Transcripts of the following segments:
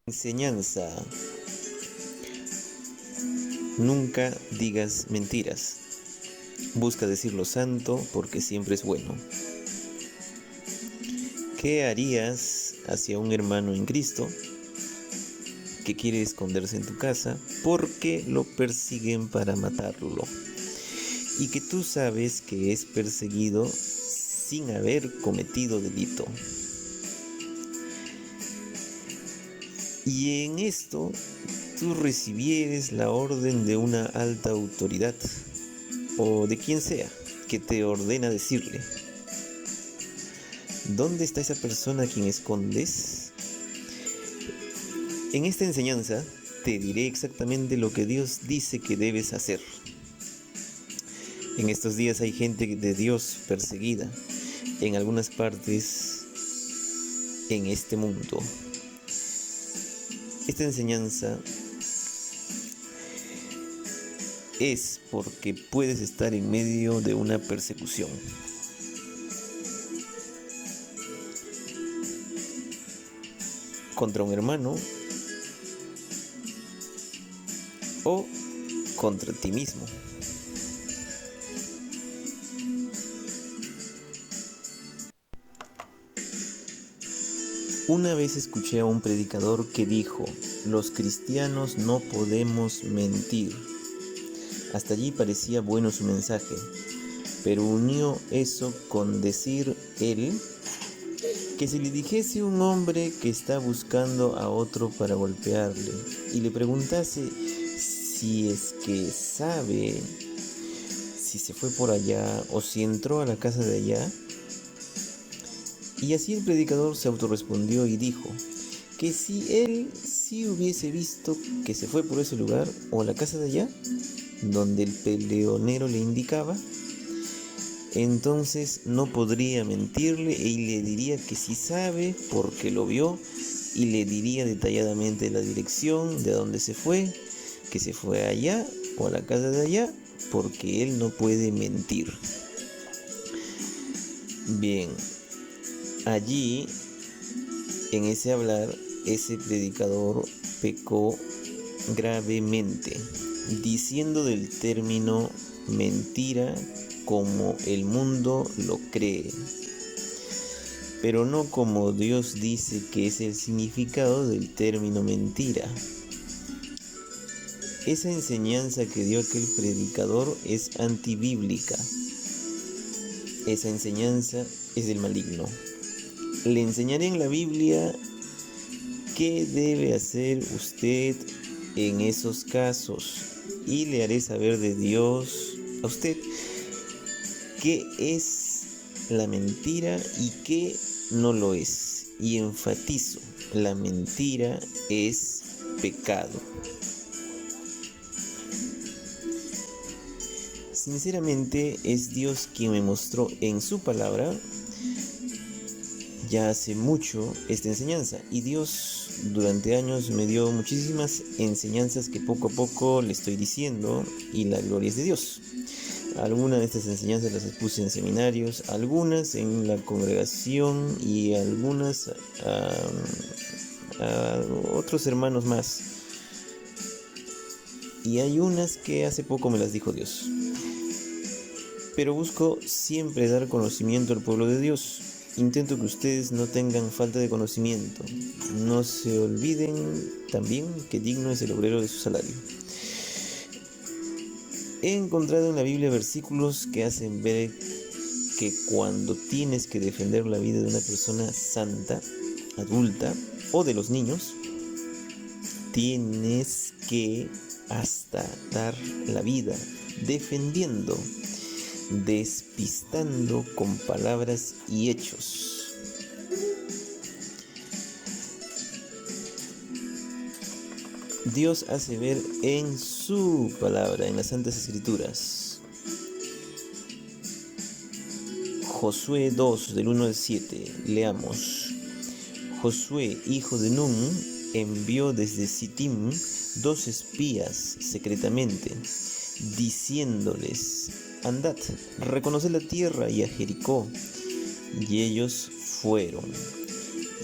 Enseñanza. Nunca digas mentiras. Busca decir lo santo porque siempre es bueno. ¿Qué harías hacia un hermano en Cristo que quiere esconderse en tu casa porque lo persiguen para matarlo? Y que tú sabes que es perseguido sin haber cometido delito. Y en esto tú recibieres la orden de una alta autoridad o de quien sea que te ordena decirle: ¿dónde está esa persona a quien escondes? En esta enseñanza te diré exactamente lo que Dios dice que debes hacer. En estos días hay gente de Dios perseguida en algunas partes en este mundo. Esta enseñanza es porque puedes estar en medio de una persecución. Contra un hermano o contra ti mismo. Una vez escuché a un predicador que dijo: los cristianos no podemos mentir. Hasta allí parecía bueno su mensaje, pero unió eso con decir él que si le dijese un hombre que está buscando a otro para golpearle y le preguntase si es que sabe si se fue por allá o si entró a la casa de allá, y así el predicador se autorrespondió y dijo que si él sí hubiese visto que se fue por ese lugar o a la casa de allá donde el peleonero le indicaba, entonces no podría mentirle y le diría que sí sabe porque lo vio, y le diría detalladamente la dirección de donde se fue, que se fue allá o a la casa de allá, porque él no puede mentir. Bien, allí en ese hablar, ese predicador pecó gravemente, diciendo del término mentira como el mundo lo cree, pero no como Dios dice que es el significado del término mentira. Esa enseñanza que dio aquel predicador es antibíblica. Esa enseñanza es del maligno. Le enseñaré en la Biblia qué debe hacer usted en esos casos y le haré saber de Dios a usted qué es la mentira y qué no lo es. Y enfatizo, la mentira es pecado. Sinceramente, es Dios quien me mostró en su palabra ya hace mucho esta enseñanza, y Dios durante años me dio muchísimas enseñanzas que poco a poco le estoy diciendo, y la gloria es de Dios. Algunas de estas enseñanzas las expuse en seminarios, algunas en la congregación y algunas a otros hermanos más. Y hay unas que hace poco me las dijo Dios. Pero busco siempre dar conocimiento al pueblo de Dios. Intento que ustedes no tengan falta de conocimiento. No se olviden también que digno es el obrero de su salario. He encontrado en la Biblia versículos que hacen ver que cuando tienes que defender la vida de una persona santa, adulta o de los niños, tienes que hasta dar la vida defendiendo, despistando con palabras y hechos. Dios hace ver en su palabra, en las Santas Escrituras. Josué 2, del 1 al 7, leamos. Josué, hijo de Nun, envió desde Sittim 2 espías secretamente, diciéndoles: andad, reconoced la tierra y a Jericó. Y ellos fueron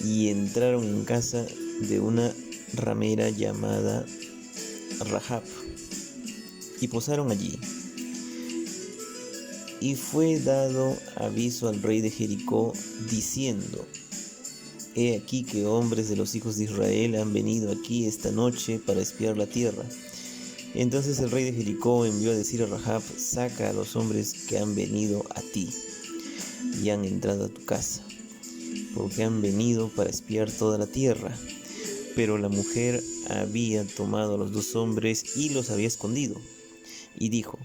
y entraron en casa de una ramera llamada Rahab, y posaron allí. Y fue dado aviso al rey de Jericó, diciendo: He aquí que hombres de los hijos de Israel han venido aquí esta noche para espiar la tierra. Entonces el rey de Jericó envió a decir a Rahab: Saca a los hombres que han venido a ti y han entrado a tu casa, porque han venido para espiar toda la tierra. Pero la mujer había tomado a los 2 hombres y los había escondido. Y dijo: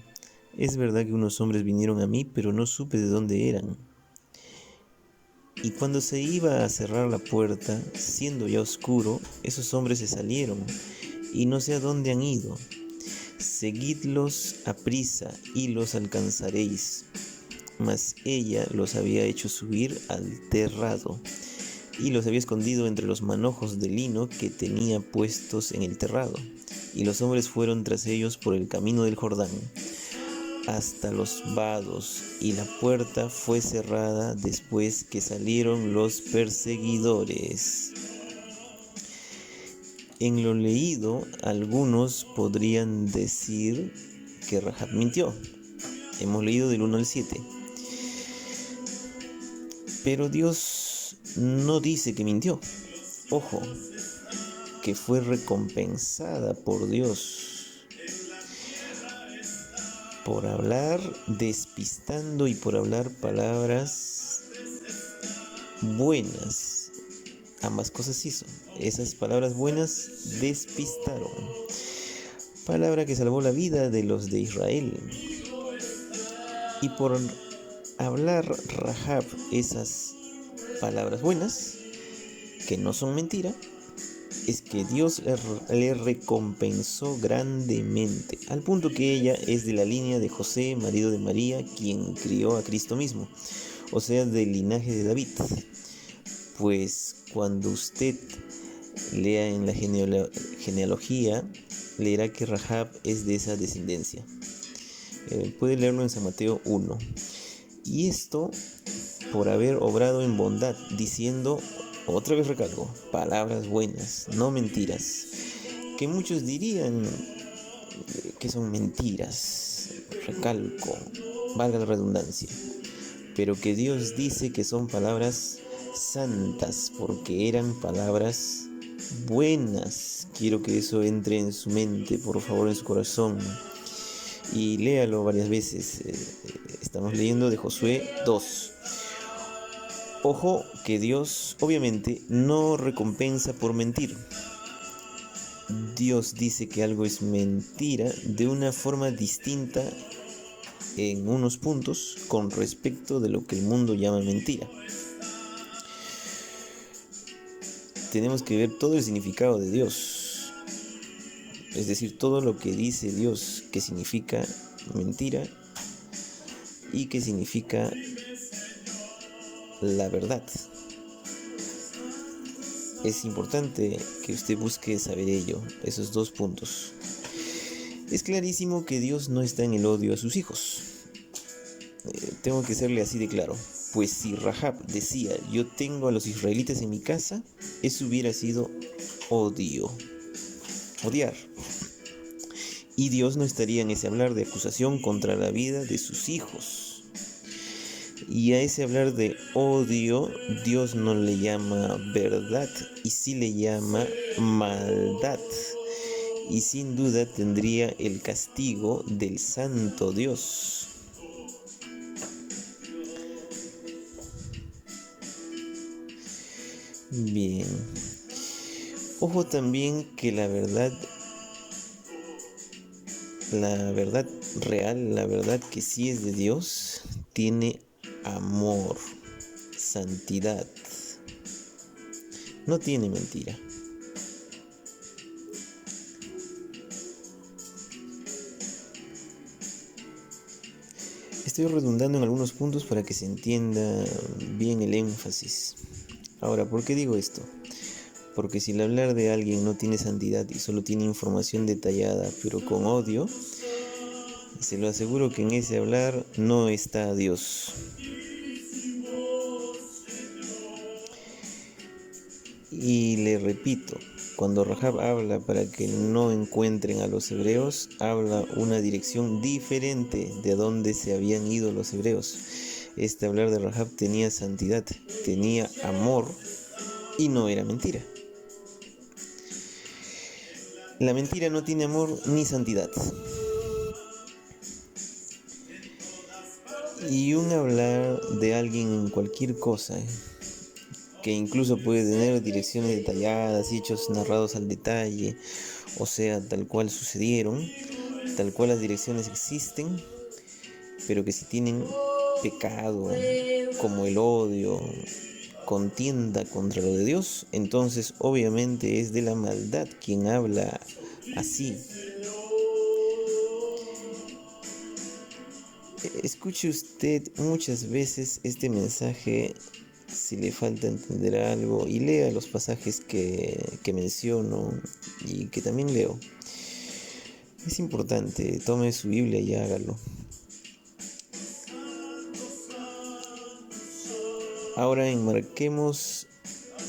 Es verdad que unos hombres vinieron a mí, pero no supe de dónde eran. Y cuando se iba a cerrar la puerta, siendo ya oscuro, esos hombres se salieron, y no sé a dónde han ido. Seguidlos aprisa y los alcanzaréis. Mas ella los había hecho subir al terrado, y los había escondido entre los manojos de lino que tenía puestos en el terrado. Y los hombres fueron tras ellos por el camino del Jordán, hasta los vados, y la puerta fue cerrada después que salieron los perseguidores. En lo leído, algunos podrían decir que Rahab mintió. Hemos leído del 1 al 7. Pero Dios no dice que mintió. Ojo, que fue recompensada por Dios por hablar despistando y por hablar palabras buenas. Ambas cosas hizo. Esas palabras buenas despistaron. Palabra que salvó la vida de los de Israel. Y por hablar Rahab esas palabras buenas, que no son mentira, es que Dios le recompensó grandemente, al punto que ella es de la línea de José, marido de María, quien crió a Cristo mismo, o sea, del linaje de David. Pues cuando usted lea en la genealogía, leerá que Rahab es de esa descendencia. Puede leerlo en San Mateo 1. Y esto por haber obrado en bondad, diciendo, otra vez recalco, palabras buenas, no mentiras, que muchos dirían que son mentiras, recalco, valga la redundancia, pero que Dios dice que son palabras santas, porque eran palabras buenas. Quiero que eso entre en su mente, por favor, en su corazón, y léalo varias veces. Estamos leyendo de Josué 2. Ojo que Dios obviamente no recompensa por mentir. Dios dice que algo es mentira de una forma distinta en unos puntos con respecto de lo que el mundo llama mentira. Tenemos que ver todo el significado de Dios, es decir, todo lo que dice Dios que significa mentira y que significa la verdad. Es importante que usted busque saber ello, esos 2 puntos. Es clarísimo que Dios no está en el odio a sus hijos. Tengo que serle así de claro. Pues si Rahab decía, yo tengo a los israelitas en mi casa, eso hubiera sido odiar. Y Dios no estaría en ese hablar de acusación contra la vida de sus hijos. Y a ese hablar de odio, Dios no le llama verdad, y sí le llama maldad. Y sin duda tendría el castigo del santo Dios. Bien. Ojo también que la verdad real, la verdad que sí es de Dios, tiene amor, santidad, no tiene mentira. Estoy redundando en algunos puntos para que se entienda bien el énfasis. Ahora, ¿por qué digo esto? Porque si el hablar de alguien no tiene santidad y solo tiene información detallada, pero con odio, se lo aseguro que en ese hablar no está Dios. Y le repito, Cuando Rahab habla para que no encuentren a los hebreos, habla una dirección diferente de donde se habían ido los hebreos. Este hablar de Rahab tenía santidad, tenía amor y no era mentira. La mentira no tiene amor ni santidad. Y un hablar de alguien en cualquier cosa, que incluso puede tener direcciones detalladas y hechos narrados al detalle, o sea, tal cual sucedieron, tal cual las direcciones existen, pero que si tienen pecado, como el odio, contienda contra lo de Dios, entonces obviamente es de la maldad quien habla así. Escuche usted muchas veces este mensaje si le falta entender algo y lea los pasajes que menciono y que también leo. Es importante, tome su Biblia y hágalo. Ahora enmarquemos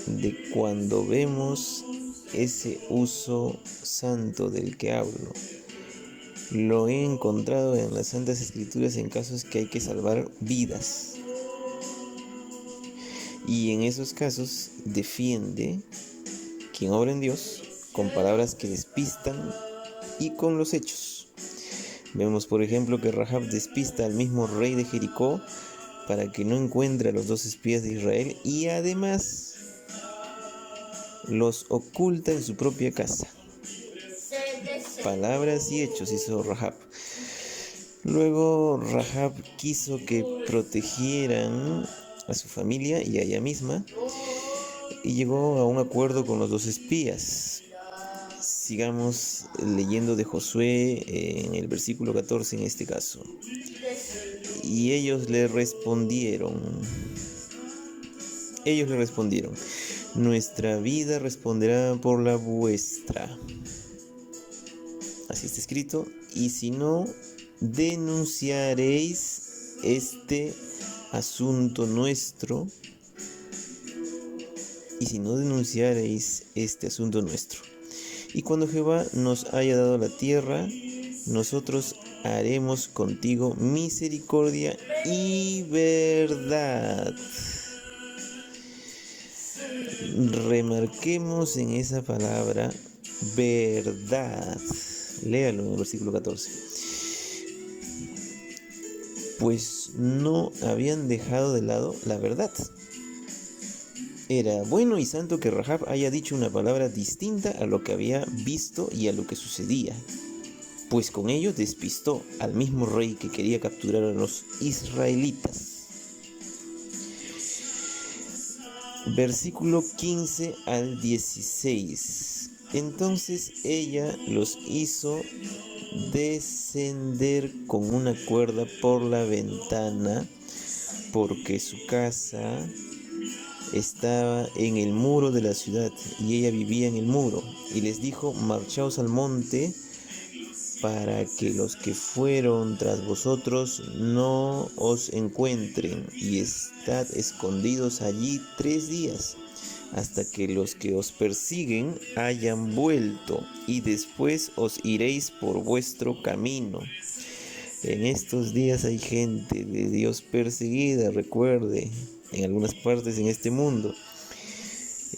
de cuando vemos ese uso santo del que hablo. Lo he encontrado en las Santas Escrituras en casos que hay que salvar vidas. Y en esos casos defiende quien obra en Dios con palabras que despistan y con los hechos. Vemos por ejemplo que Rahab despista al mismo rey de Jericó para que no encuentre a los 2 espías de Israel y además los oculta en su propia casa. Palabras y hechos hizo Rahab. Luego Rahab quiso que protegieran a su familia y a ella misma y llegó a un acuerdo con los 2 espías. Sigamos leyendo de Josué en el versículo 14 en este caso. Y ellos le respondieron, nuestra vida responderá por la vuestra. Así está escrito. Y si no denunciaréis este asunto nuestro, y cuando Jehová nos haya dado la tierra, nosotros haremos contigo misericordia y verdad. Remarquemos en esa palabra verdad. Léalo en el versículo 14. Pues no habían dejado de lado la verdad. Era bueno y santo que Rahab haya dicho una palabra distinta a lo que había visto y a lo que sucedía, pues con ello despistó al mismo rey que quería capturar a los israelitas. Versículo 15 al 16. Entonces ella los hizo descender con una cuerda por la ventana, porque su casa estaba en el muro de la ciudad y ella vivía en el muro, y les dijo: marchaos al monte para que los que fueron tras vosotros no os encuentren, y estad escondidos allí 3 días, hasta que los que os persiguen hayan vuelto, y después os iréis por vuestro camino. En estos días hay gente de Dios perseguida, recuerde, en algunas partes en este mundo.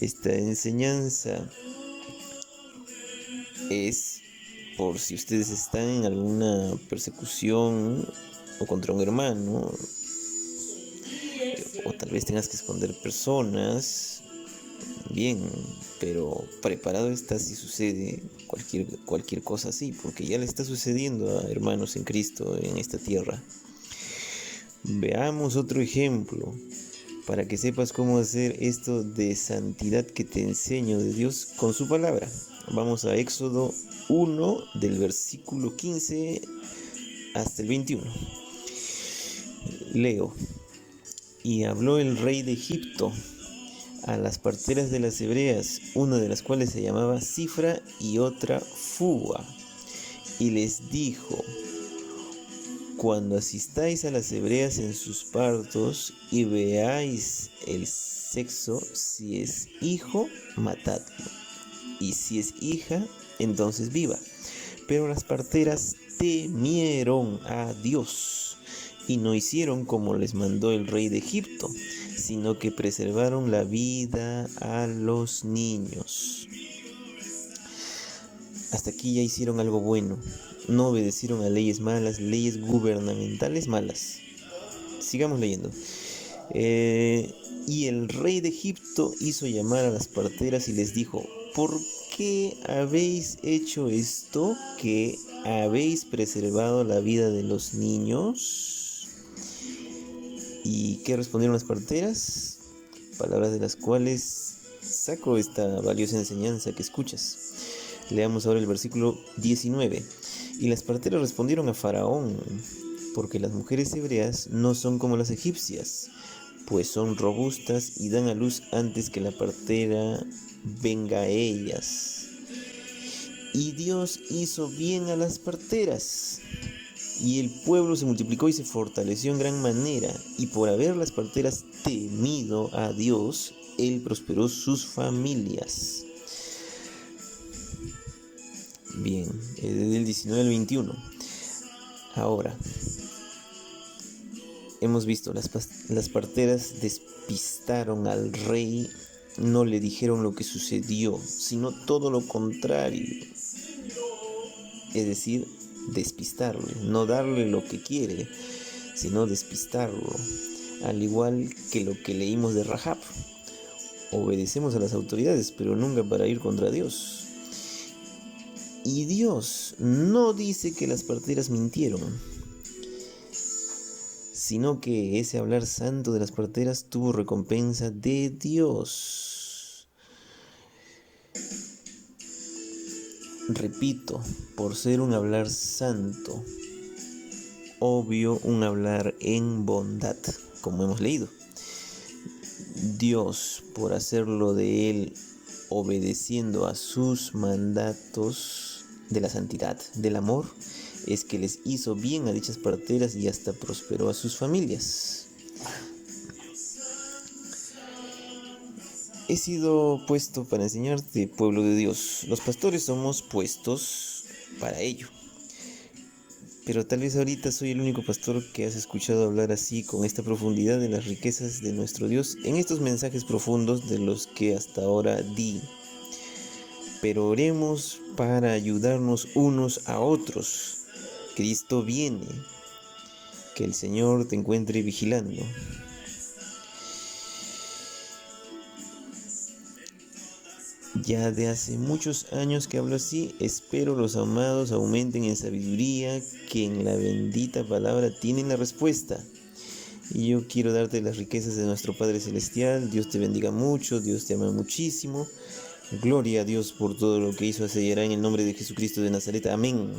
Esta enseñanza es por si ustedes están en alguna persecución o contra un hermano, o tal vez tengas que esconder personas. Bien, pero preparado está si sucede cualquier cosa así, porque ya le está sucediendo a hermanos en Cristo en esta tierra. Veamos otro ejemplo para que sepas cómo hacer esto de santidad que te enseño de Dios con su palabra. Vamos a Éxodo 1 del versículo 15 hasta el 21. Leo: y habló el rey de Egipto a las parteras de las hebreas, una de las cuales se llamaba Cifra y otra Fua, y les dijo: cuando asistáis a las hebreas en sus partos y veáis el sexo, si es hijo, matadlo, y si es hija, entonces viva. Pero las parteras temieron a Dios y no hicieron como les mandó el rey de Egipto, sino que preservaron la vida a los niños. Hasta aquí ya hicieron algo bueno. No obedecieron a leyes malas, leyes gubernamentales malas. Sigamos leyendo. Y el rey de Egipto hizo llamar a las parteras y les dijo: ¿por qué habéis hecho esto, que habéis preservado la vida de los niños? ¿Y qué respondieron las parteras? Palabras de las cuales saco esta valiosa enseñanza que escuchas. Leamos ahora el versículo 19. Y las parteras respondieron a Faraón: porque las mujeres hebreas no son como las egipcias, pues son robustas y dan a luz antes que la partera venga a ellas. Y Dios hizo bien a las parteras, y el pueblo se multiplicó y se fortaleció en gran manera, y por haber las parteras temido a Dios, Él prosperó sus familias. Bien, del 19 al 21. Ahora, hemos visto, las parteras despistaron al rey, no le dijeron lo que sucedió, sino todo lo contrario. Es decir, despistarle, no darle lo que quiere, sino despistarlo. Al igual que lo que leímos de Rahab. Obedecemos a las autoridades, pero nunca para ir contra Dios. Y Dios no dice que las parteras mintieron, sino que ese hablar santo de las parteras tuvo recompensa de Dios. Repito, por ser un hablar santo, obvio un hablar en bondad, como hemos leído. Dios, por hacerlo de Él, obedeciendo a sus mandatos de la santidad, del amor, es que les hizo bien a dichas parteras y hasta prosperó a sus familias. He sido puesto para enseñarte, pueblo de Dios. Los pastores somos puestos para ello. Pero tal vez ahorita soy el único pastor que has escuchado hablar así, con esta profundidad de las riquezas de nuestro Dios, en estos mensajes profundos de los que hasta ahora di. Pero oremos para ayudarnos unos a otros. Cristo viene. Que el Señor te encuentre vigilando. Ya de hace muchos años que hablo así, espero los amados aumenten en sabiduría, que en la bendita palabra tienen la respuesta. Y yo quiero darte las riquezas de nuestro Padre Celestial. Dios te bendiga mucho, Dios te ama muchísimo. Gloria a Dios por todo lo que hizo hace y hará en el nombre de Jesucristo de Nazaret. Amén.